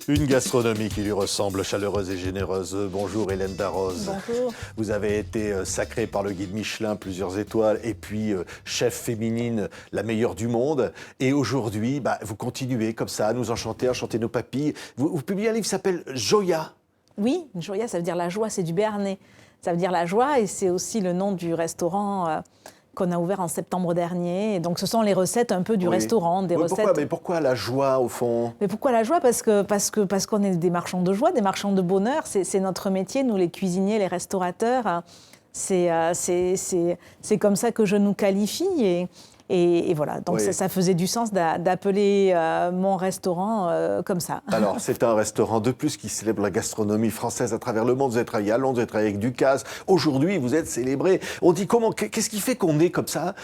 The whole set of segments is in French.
Une gastronomie qui lui ressemble, chaleureuse et généreuse. Bonjour Hélène Darroze. Bonjour. Vous avez été sacrée par le guide Michelin, plusieurs étoiles, et puis chef féminine, la meilleure du monde. Et aujourd'hui, vous continuez comme ça à nous enchanter, à chanter nos papilles. Vous publiez un livre qui s'appelle Joya. Oui, Joya, ça veut dire la joie, c'est du béarnais. Ça veut dire la joie et c'est aussi le nom du restaurant qu'on a ouvert en septembre dernier. Et donc ce sont les recettes un peu du restaurant, des recettes. Mais pourquoi la joie au fond? Mais pourquoi la joie? Parce qu'on est des marchands de joie, des marchands de bonheur. C'est notre métier, nous les cuisiniers, les restaurateurs. C'est comme ça que je nous qualifie. Et voilà, donc ça faisait du sens d'appeler mon restaurant comme ça. Alors, c'est un restaurant de plus qui célèbre la gastronomie française à travers le monde. Vous avez travaillé à Londres, vous avez travaillé avec Ducasse. Aujourd'hui, vous êtes célébré. On dit comment? Qu'est-ce qui fait qu'on est comme ça,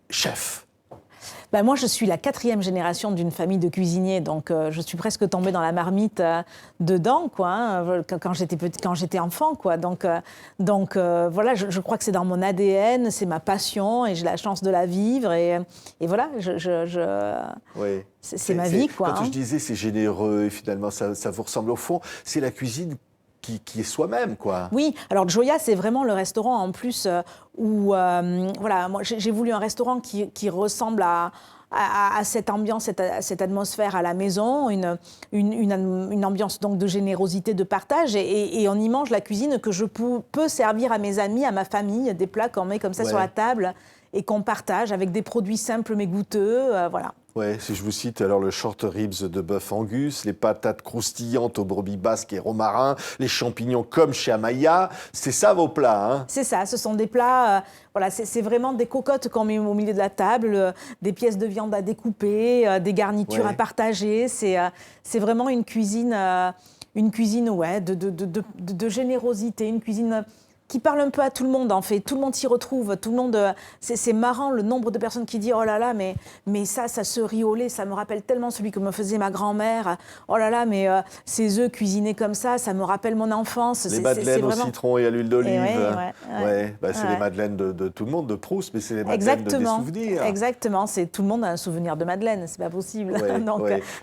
chef? Moi, je suis la 4e génération d'une famille de cuisiniers, donc je suis presque tombée dans la marmite dedans, quoi, quand j'étais enfant, quoi. Donc voilà, je crois que c'est dans mon ADN, c'est ma passion, et j'ai la chance de la vivre, et voilà, Oui. C'est ma vie, quoi. Quand je disais c'est généreux, et finalement ça vous ressemble au fond, c'est la cuisine qui est soi-même, quoi. Oui, alors Joya, c'est vraiment le restaurant en plus où, voilà, moi j'ai voulu un restaurant qui ressemble à cette ambiance, cette atmosphère à la maison, une ambiance donc de générosité, de partage, et on y mange la cuisine que je peux servir à mes amis, à ma famille, des plats qu'on met comme ça sur la table et qu'on partage avec des produits simples mais goûteux, voilà. Ouais, si je vous cite alors le short ribs de bœuf Angus, les patates croustillantes au brebis basque et romarin, les champignons comme chez Amaya, c'est ça vos plats, hein? C'est ça, ce sont des plats, voilà, c'est vraiment des cocottes qu'on met au milieu de la table, des pièces de viande à découper, des garnitures à partager, c'est vraiment une cuisine de générosité, une cuisine qui parle un peu à tout le monde, en fait. Tout le monde s'y retrouve. Tout le monde, c'est marrant le nombre de personnes qui disent « Oh là là, mais ça se riz au lait, ça me rappelle tellement celui que me faisait ma grand-mère. Oh là là, mais ces œufs cuisinés comme ça me rappelle mon enfance. » Les madeleines au citron et à l'huile d'olive. C'est les madeleines de tout le monde, de Proust, mais c'est les madeleines des souvenirs. Exactement. Tout le monde a un souvenir de madeleine, c'est pas possible.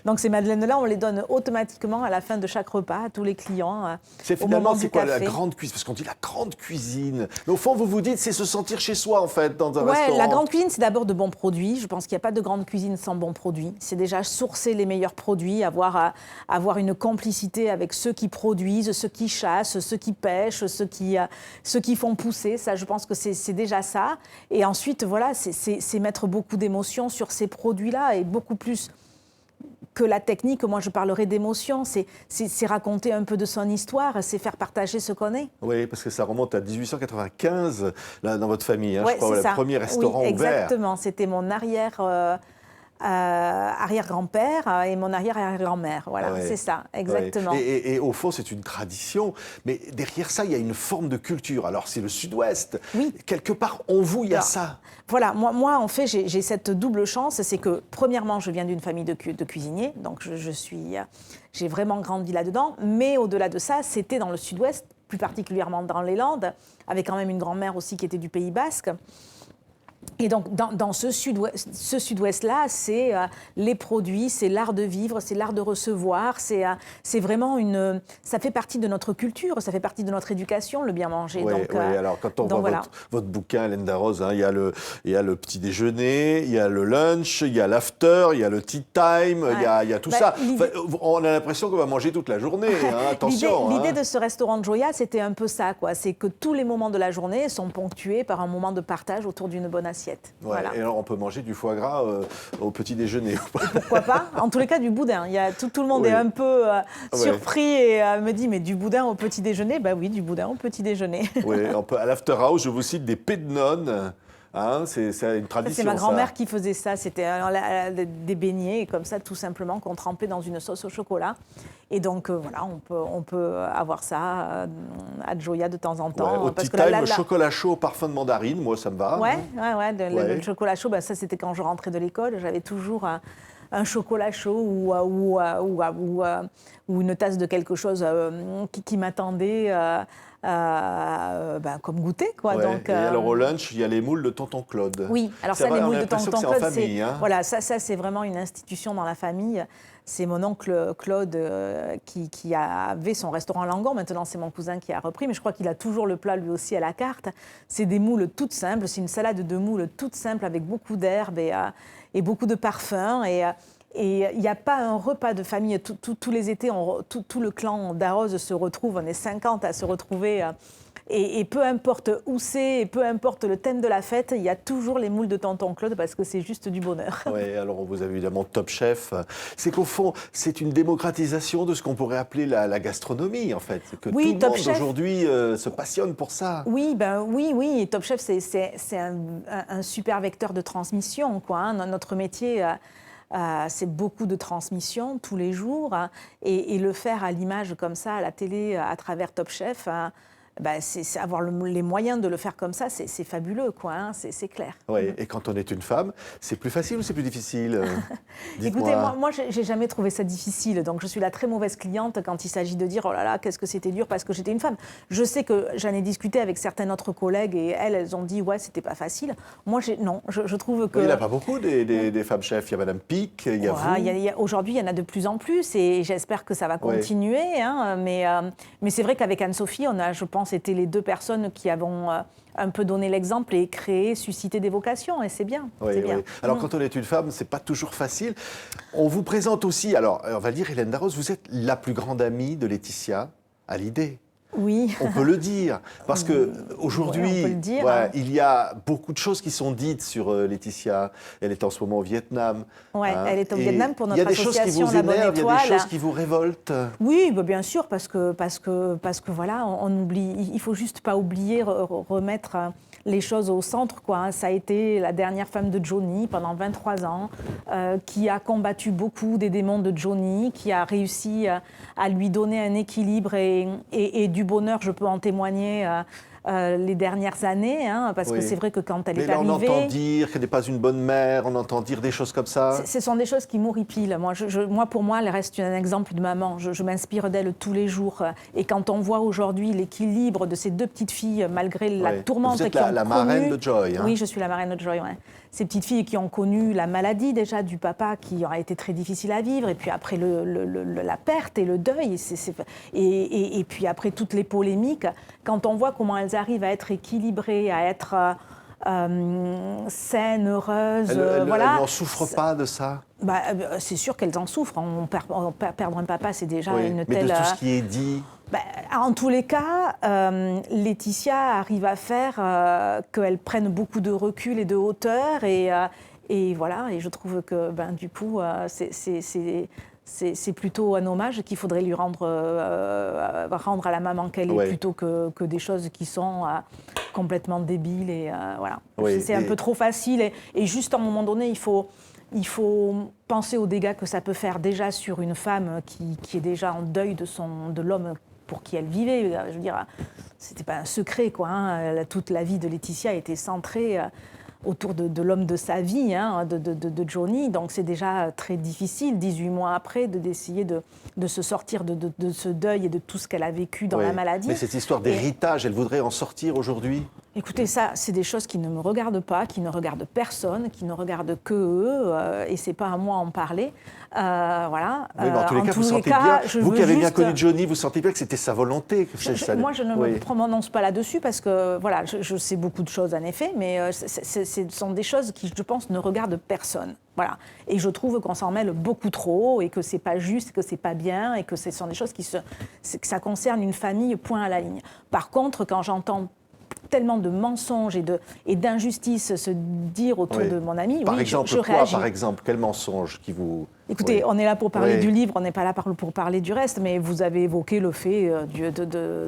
Donc ces madeleines-là, on les donne automatiquement à la fin de chaque repas à tous les clients. Finalement, c'est quoi la grande cuisine? Parce qu'on dit la grande cuisine. Mais au fond, vous vous dites, c'est se sentir chez soi, en fait, dans un restaurant. La grande cuisine, c'est d'abord de bons produits. Je pense qu'il n'y a pas de grande cuisine sans bons produits. C'est déjà sourcer les meilleurs produits, avoir une complicité avec ceux qui produisent, ceux qui chassent, ceux qui pêchent, ceux qui font pousser. Ça, je pense que c'est déjà ça. Et ensuite, voilà, c'est mettre beaucoup d'émotions sur ces produits-là et beaucoup plus que la technique. Moi, je parlerai d'émotion, c'est raconter un peu de son histoire, c'est faire partager ce qu'on est. Oui, parce que ça remonte à 1895, là, dans votre famille, hein, je crois, le premier restaurant ouvert. Exactement, c'était mon arrière-grand-père et mon arrière-arrière-grand-mère. Voilà, c'est ça, exactement. Et au fond, c'est une tradition, mais derrière ça, il y a une forme de culture. Alors, c'est le Sud-Ouest. Oui. Quelque part, en vous, il y a ça. Voilà, moi, en fait, j'ai cette double chance, c'est que, premièrement, je viens d'une famille de cuisiniers, donc j'ai vraiment grandi là-dedans, mais au-delà de ça, c'était dans le Sud-Ouest, plus particulièrement dans les Landes, avec quand même une grand-mère aussi qui était du Pays Basque. Et donc, dans ce sud-ouest-là, c'est les produits, c'est l'art de vivre, c'est l'art de recevoir, c'est vraiment ça fait partie de notre culture, ça fait partie de notre éducation, le bien manger. Alors quand on voit votre bouquin, Hélène Darroze, hein, il y a le petit déjeuner, il y a le lunch, il y a l'after, il y a le tea time, il y a tout ça. Enfin, on a l'impression qu'on va manger toute la journée, hein, attention. L'idée de ce restaurant de Joya, c'était un peu ça, quoi. C'est que tous les moments de la journée sont ponctués par un moment de partage autour d'une bonne assiette. Voilà. Et alors on peut manger du foie gras au petit déjeuner. Et pourquoi pas? En tous les cas, du boudin. Tout le monde est un peu surpris et me dit, mais du boudin au petit déjeuner? Oui, du boudin au petit déjeuner. Oui, à l'after house, je vous cite des pets de nonnes. Hein, c'est une tradition. C'est ma grand-mère qui faisait ça. C'était des beignets, comme ça, tout simplement, qu'on trempait dans une sauce au chocolat. Et donc, voilà, on peut avoir ça à Joya de temps en temps. Au tea time, le chocolat chaud au parfum de mandarine, moi, ça me va. Le chocolat chaud, ça, c'était quand je rentrais de l'école. J'avais toujours un chocolat chaud ou une tasse de quelque chose qui m'attendait comme goûter, quoi. Ouais. Donc, et alors au lunch, il y a les moules de tonton Claude. Oui, alors ça, vrai, les moules de tonton Claude, c'est en famille, hein. voilà, ça c'est vraiment une institution dans la famille. C'est mon oncle Claude qui avait son restaurant à Langon. Maintenant, c'est mon cousin qui a repris, mais je crois qu'il a toujours le plat lui aussi à la carte. C'est des moules toutes simples. C'est une salade de moules toute simple avec beaucoup d'herbes et beaucoup de parfums. Et il n'y a pas un repas de famille. Tous les étés, tout le clan d'Arros se retrouve. On est 50 à se retrouver. Et peu importe où c'est, et peu importe le thème de la fête, il y a toujours les moules de tonton Claude parce que c'est juste du bonheur. Oui, alors on vous a évidemment Top Chef. C'est qu'au fond, c'est une démocratisation de ce qu'on pourrait appeler la gastronomie, en fait. Que oui, tout le monde aujourd'hui se passionne pour ça. Oui, oui. Et Top Chef, c'est un super vecteur de transmission, quoi. Hein. Notre métier... c'est beaucoup de transmission tous les jours, hein, et le faire à l'image comme ça, à la télé, à travers Top Chef, hein, c'est avoir les moyens de le faire comme ça, c'est fabuleux, quoi, hein, c'est clair. Oui, et quand on est une femme, c'est plus facile ou c'est plus difficile? Écoutez, moi j'ai jamais trouvé ça difficile, donc je suis la très mauvaise cliente quand il s'agit de dire oh là là, qu'est-ce que c'était dur parce que j'étais une femme. Je sais que j'en ai discuté avec certaines autres collègues et elles ont dit ouais, c'était pas facile. Moi, non, je trouve que... Il n'y en a pas beaucoup des femmes chefs. Il y a Madame Pic, il y a vous. Aujourd'hui, il y en a de plus en plus et j'espère que ça va continuer. Oui. Hein, mais c'est vrai qu'avec Anne-Sophie, on a, je pense, été les deux personnes qui avons un peu donné l'exemple et créé, suscité des vocations, et c'est bien. Oui, bien. Oui. Alors, quand on est une femme, c'est pas toujours facile. On vous présente aussi, alors, on va le dire, Hélène Darroze, vous êtes la plus grande amie de Laetitia Hallyday. Oui. On peut le dire, parce qu'aujourd'hui, il y a beaucoup de choses qui sont dites sur Laetitia. Elle est en ce moment au Vietnam. Oui, hein, elle est au Vietnam pour notre association. Il y a des choses qui vous énervent, il y a des choses qui vous révoltent. Oui, bien sûr, parce que voilà, on oublie. Il faut juste pas oublier, remettre les choses au centre, quoi. Hein. Ça a été la dernière femme de Johnny pendant 23 ans, qui a combattu beaucoup des démons de Johnny, qui a réussi à lui donner un équilibre et du bonheur, je peux en témoigner, les dernières années, hein, parce que c'est vrai que quand elle est arrivée... Mais on entend dire qu'elle n'est pas une bonne mère, on entend dire des choses comme ça. Ce sont des choses qui m'horripilent. Moi, pour moi, elle reste un exemple de maman. Je m'inspire d'elle tous les jours. Et quand on voit aujourd'hui l'équilibre de ces deux petites filles, malgré la tourmente qu'elles ont connue... Vous êtes la marraine de Joy. Hein. Oui, je suis la marraine de Joy, ouais. Ces petites filles qui ont connu la maladie déjà du papa, qui aura été très difficile à vivre, et puis après la perte et le deuil, et puis après toutes les polémiques, quand on voit comment elles arrivent à être équilibrées, à être saines, heureuses... Elles n'en souffrent pas de ça? C'est sûr qu'elles en souffrent. Perdre un papa, c'est déjà une telle... Mais de tout ce qui est dit... en tous les cas, Laetitia arrive à faire qu'elle prenne beaucoup de recul et de hauteur. Et voilà, et je trouve que du coup, c'est plutôt un hommage qu'il faudrait lui rendre à la maman qu'elle est, plutôt que des choses qui sont complètement débiles. Et, voilà. C'est un peu trop facile. Et juste à un moment donné, il faut penser aux dégâts que ça peut faire déjà sur une femme qui est déjà en deuil de l'homme pour qui elle vivait. Je veux dire, c'était pas un secret, quoi. Hein. Toute la vie de Laetitia était centrée autour de l'homme de sa vie, hein, de Johnny. Donc c'est déjà très difficile, 18 mois après, d'essayer de se sortir de ce deuil et de tout ce qu'elle a vécu dans la maladie. Mais cette histoire d'héritage, elle voudrait en sortir aujourd'hui? Écoutez, ça, c'est des choses qui ne me regardent pas, qui ne regardent personne, qui ne regardent que eux, et c'est pas à moi à en parler. Voilà. Oui, mais en tous les cas, vous sentez bien, vous qui avez bien connu Johnny, vous sentez bien que c'était sa volonté. Moi, je ne me prononce pas là-dessus parce que, voilà, je sais beaucoup de choses en effet, mais ce sont des choses qui, je pense, ne regardent personne. Voilà. Et je trouve qu'on s'en mêle beaucoup trop et que c'est pas juste, que c'est pas bien et que ce sont des choses que ça concerne une famille, point à la ligne. Par contre, quand j'entends tellement de mensonges et d'injustices se dire autour de mon ami, je réagis. Par exemple, quel mensonge qui vous... Écoutez, on est là pour parler du livre, on n'est pas là pour parler du reste, mais vous avez évoqué le fait de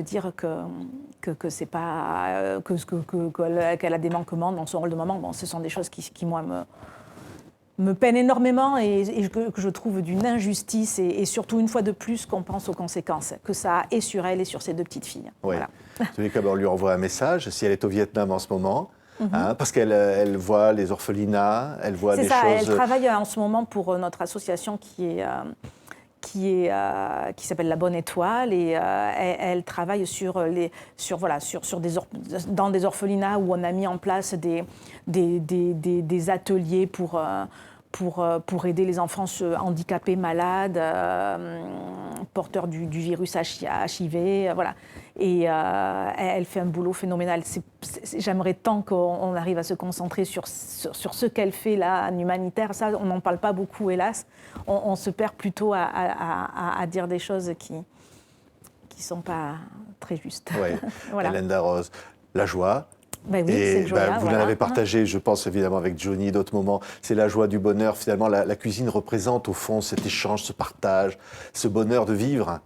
dire que c'est pas qu'elle a des manquements dans son rôle de maman. Bon, ce sont des choses qui moi me peinent énormément et que je trouve d'une injustice et surtout une fois de plus qu'on pense aux conséquences que ça a et sur elle et sur ses deux petites filles. Oui. Voilà. En tous les cas, on lui envoie un message si elle est au Vietnam en ce moment. Hein, parce qu'elle voit les orphelinats, elle voit des choses... Elle travaille en ce moment pour notre association qui qui s'appelle La Bonne Étoile, et elle travaille dans des orphelinats où on a mis en place des ateliers pour aider les enfants handicapés, malades, porteurs du virus HIV, voilà. Et elle fait un boulot phénoménal. J'aimerais tant qu'on arrive à se concentrer sur ce qu'elle fait là, en humanitaire. Ça, on n'en parle pas beaucoup, hélas. On se perd plutôt à dire des choses qui ne sont pas très justes. Oui, voilà. Hélène Darroze, la joie. Ben oui, c'est joie, vous l'avez partagé, je pense évidemment avec Johnny, d'autres moments. C'est la joie du bonheur. Finalement, la cuisine représente au fond cet échange, ce partage, ce bonheur de vivre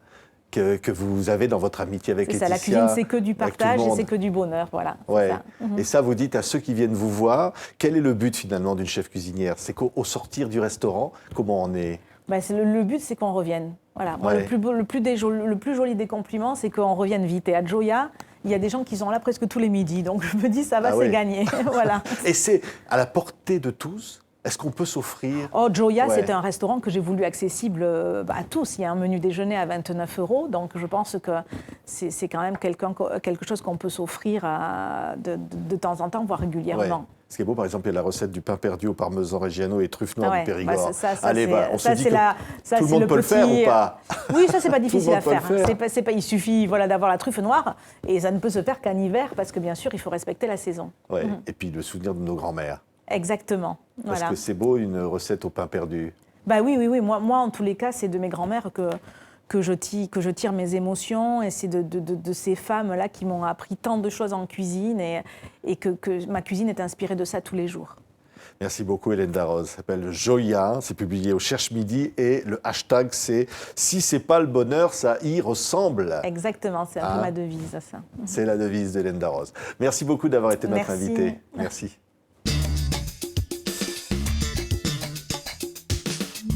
que vous avez dans votre amitié avec Laetitia. La cuisine, c'est que du partage et c'est que du bonheur, voilà. Ouais. Et ça, vous dites à ceux qui viennent vous voir, quel est le but finalement d'une chef cuisinière? C'est qu'au sortir du restaurant, comment on est? Le but, c'est qu'on revienne. Voilà. Moi, le plus joli des compliments, c'est qu'on revienne vite. Et à Gioia, il y a des gens qui sont là presque tous les midis. Donc je me dis, ça va, c'est gagné. Voilà. Et c'est à la portée de tous? Est-ce qu'on peut s'offrir? Oh, Gioia, c'est un restaurant que j'ai voulu accessible à tous. Il y a un menu déjeuner à 29 €. Donc je pense que c'est quand même quelque chose qu'on peut s'offrir de temps en temps, voire régulièrement. Ouais. Ce qui est beau, par exemple, il y a la recette du pain perdu au parmesan reggiano et truffes noires du Périgord. On se dit que tout le monde peut le faire ou pas? Oui, ça, c'est pas difficile à faire. Il suffit d'avoir la truffe noire et ça ne peut se faire qu'en hiver parce que, bien sûr, il faut respecter la saison. Ouais. Et puis le souvenir de nos grands-mères. Exactement. Parce que c'est beau, une recette au pain perdu. Bah oui. Moi, en tous les cas, c'est de mes grands-mères que je tire mes émotions, et c'est de ces femmes-là qui m'ont appris tant de choses en cuisine, et que ma cuisine est inspirée de ça tous les jours. Merci beaucoup Hélène Darroze. Ça s'appelle Gioia, c'est publié au Cherche Midi, et le hashtag c'est « Si c'est pas le bonheur, ça y ressemble ». Exactement, c'est un peu ma devise, ça. C'est la devise d'Hélène Darroze. Merci beaucoup d'avoir été notre invitée. Merci.